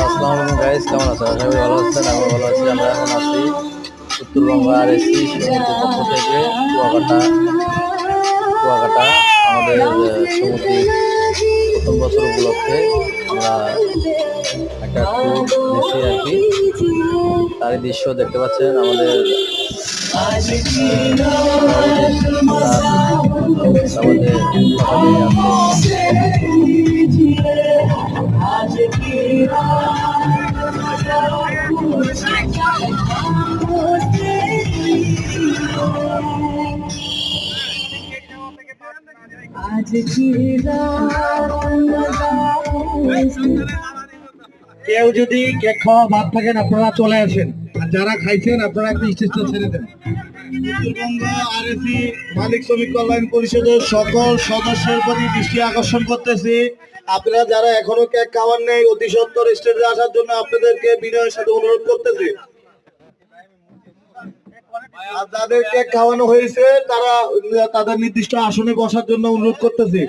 আসসালামু আলাইকুম গাইস, কেমন আছেন? আশা করি ভালো আছেন। আমি ভালো আছি। আমরা এখন আছি উত্তরবঙ্গ RSC সমিতির পক্ষ থেকে কুয়াকাটা আমাদের সমিতির প্রথম বছর উপলক্ষে আমরা একটা ট্যুর দিচ্ছি আর কি। তারই দৃশ্য দেখতে পাচ্ছেন। আমাদের আমাদের কেউ যদি কেক খাওয়া ভাত থাকেন আপনারা চলে আসেন, আর যারা খাইছেন আপনারা একটা স্টেজটা ছেড়ে দেন। উত্তরবঙ্গ RSC মালিক শ্রমিক কল্যাণ পরিষদের সকল সদস্যের প্রতি দৃষ্টি আকর্ষণ করতেছি, আপনারা যারা এখনো কেক খাওয়ার নেই অতি সত্বর স্টেজে আসার জন্য আপনাদেরকে বিনয়ের সাথে অনুরোধ করতেছি। আর যাদের কেক খাওয়ানো হয়েছে তারা তাদের নির্দিষ্ট আসনে বসার জন্য অনুরোধ করতেছি।